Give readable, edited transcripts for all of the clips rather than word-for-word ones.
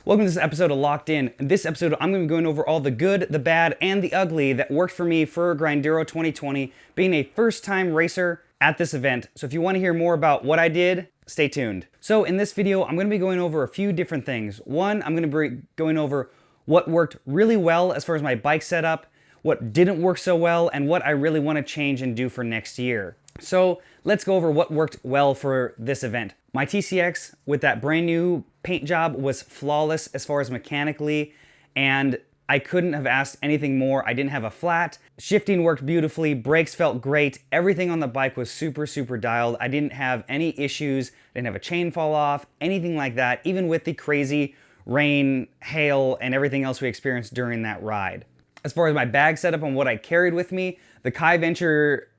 Welcome to this episode of Locked In. In this episode, I'm going to be going over all the good, the bad, and the ugly that worked for me for Grinduro 2020, being a first-time racer at this event. So if you want to hear more about what I did, stay tuned. So in this video, I'm going to be going over a few different things. One, I'm going to be going over what worked really well as far as my bike setup, what didn't work so well, and what I really want to change and do for next year. So let's go over what worked well for this event. My TCX with that brand new paint job was flawless as far as mechanically, and I couldn't have asked anything more. I didn't have a flat. Shifting worked beautifully. Brakes felt great. Everything on the bike was super dialed. I didn't have any issues. Didn't have a chain fall off, anything like that, even with the crazy rain, hail, and everything else we experienced during that ride. As far as my bag setup and what I carried with me, the Kai Venture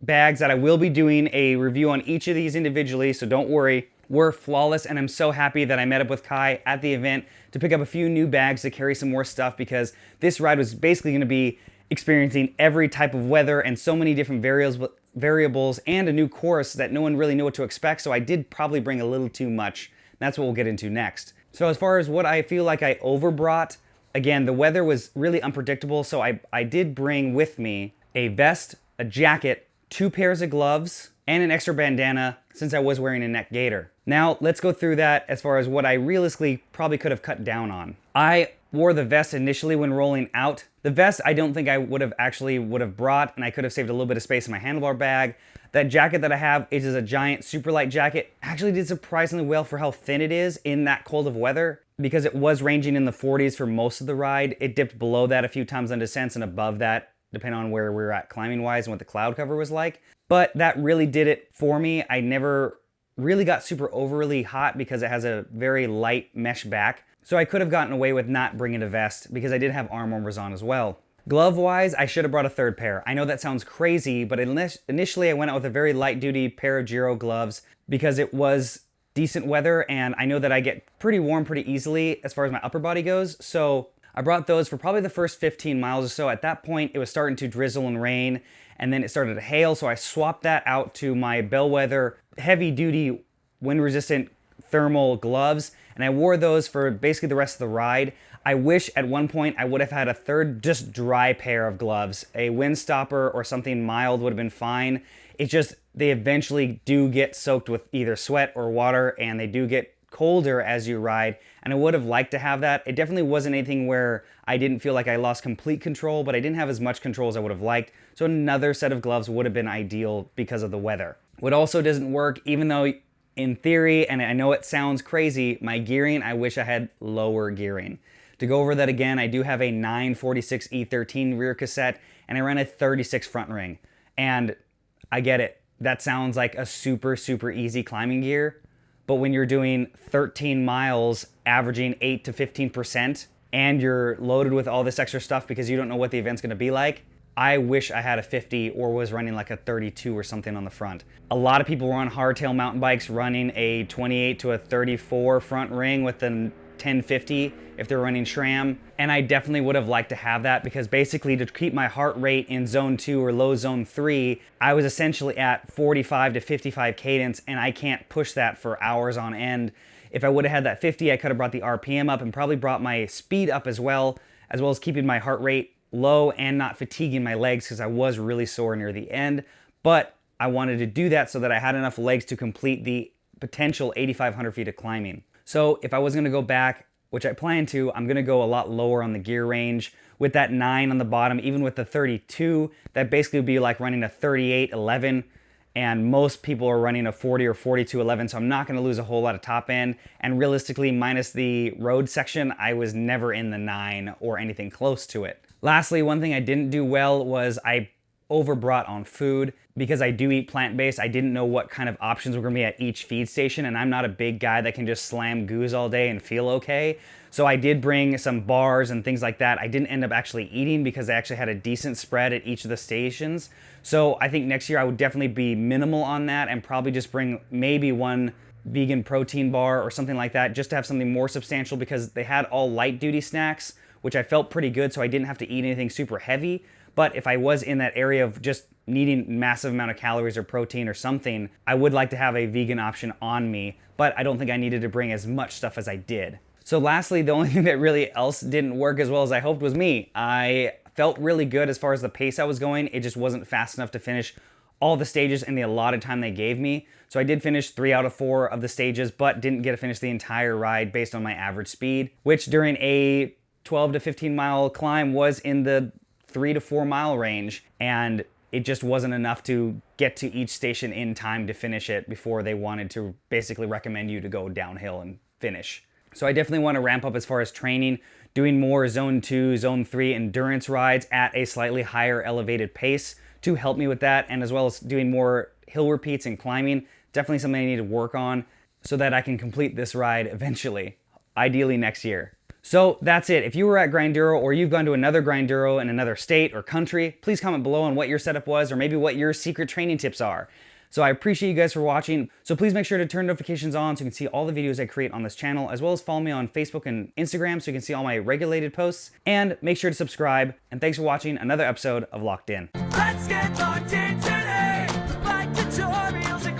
bags that I will be doing a review on each of these individually, so don't worry, were flawless, and I'm so happy that I met up with Kai at the event to pick up a few new bags to carry some more stuff, because this ride was basically going to be experiencing every type of weather and so many different variables and a new course that no one really knew what to expect, so I did probably bring a little too much. That's what we'll get into next. So as far as what I feel like I overbrought, again, the weather was really unpredictable, so I did bring with me a vest, a jacket, 2 pairs of gloves, and an extra bandana since I was wearing a neck gaiter. Now, let's go through that as far as what I realistically probably could have cut down on. I wore the vest initially when rolling out. The vest I don't think I would have brought, and I could have saved a little bit of space in my handlebar bag. That jacket that I have is a giant super light jacket. Actually did surprisingly well for how thin it is in that cold of weather, because it was ranging in the 40s for most of the ride. It dipped below that a few times on descents and above that depending on where we were at climbing wise and what the cloud cover was like. But that really did it for me. I never really got super overly hot because it has a very light mesh back. So I could have gotten away with not bringing a vest because I did have arm warmers on as well. Glove wise, I should have brought a third pair. I know that sounds crazy, but initially I went out with a very light duty pair of Giro gloves because it was decent weather, and I know that I get pretty warm pretty easily as far as my upper body goes. So I brought those for probably the first 15 miles or so. At that point, it was starting to drizzle and rain, and then it started to hail, so I swapped that out to my Bellwether heavy-duty, wind-resistant thermal gloves, and I wore those for basically the rest of the ride. I wish at one point I would have had a third just dry pair of gloves. A wind stopper or something mild would have been fine. It's just they eventually do get soaked with either sweat or water, and they do get colder as you ride, and I would have liked to have that. It definitely wasn't anything where I didn't feel like I lost complete control, but I didn't have as much control as I would have liked, so another set of gloves would have been ideal because of the weather. What also doesn't work, even though in theory, and I know it sounds crazy, my gearing, I wish I had lower gearing. To go over that again, I do have a 946 E13 rear cassette, and I run a 36 front ring. And I get it, that sounds like a super easy climbing gear, but when you're doing 13 miles, averaging 8 to 15%, and you're loaded with all this extra stuff because you don't know what the event's gonna be like, I wish I had a 50 or was running like a 32 or something on the front. A lot of people were on hardtail mountain bikes running a 28 to a 34 front ring with the 1050 if they're running SRAM, and I definitely would have liked to have that, because basically to keep my heart rate in zone 2 or low zone 3, I was essentially at 45 to 55 cadence, and I can't push that for hours on end. If I would have had that 50, I could have brought the RPM up and probably brought my speed up as well as keeping my heart rate low and not fatiguing my legs, because I was really sore near the end. But I wanted to do that so that I had enough legs to complete the potential 8,500 feet of climbing. So if I was going to go back, which I plan to, I'm going to go a lot lower on the gear range with that 9 on the bottom. Even with the 32, that basically would be like running a 38.11, and most people are running a 40 or 42.11, so I'm not going to lose a whole lot of top end. And realistically, minus the road section, I was never in the 9 or anything close to it. Lastly, one thing I didn't do well was I overbrought on food. Because I do eat plant-based, I didn't know what kind of options were going to be at each feed station, and I'm not a big guy that can just slam goos all day and feel okay. So I did bring some bars and things like that. I didn't end up actually eating because I actually had a decent spread at each of the stations. So I think next year I would definitely be minimal on that and probably just bring maybe one vegan protein bar or something like that, just to have something more substantial, because they had all light-duty snacks, which I felt pretty good, so I didn't have to eat anything super heavy. But if I was in that area of just needing massive amount of calories or protein or something, I would like to have a vegan option on me, but I don't think I needed to bring as much stuff as I did. So lastly, the only thing that really else didn't work as well as I hoped was me. I felt really good as far as the pace I was going. It just wasn't fast enough to finish all the stages in the allotted time they gave me. So I did finish 3 out of 4 of the stages, but didn't get to finish the entire ride based on my average speed, which during a 12 to 15 mile climb was in the 3 to 4 mile range. And it just wasn't enough to get to each station in time to finish it before they wanted to basically recommend you to go downhill and finish. So I definitely want to ramp up as far as training, doing more zone 2, zone 3 endurance rides at a slightly higher elevated pace to help me with that, and as well as doing more hill repeats and climbing. Definitely something I need to work on so that I can complete this ride eventually, ideally next year. So that's it. If you were at Grinduro or you've gone to another Grinduro in another state or country, please comment below on what your setup was or maybe what your secret training tips are. So I appreciate you guys for watching. So please make sure to turn notifications on so you can see all the videos I create on this channel, as well as follow me on Facebook and Instagram so you can see all my regulated posts. And make sure to subscribe. And thanks for watching another episode of Locked In. Let's get locked in today, like tutorials.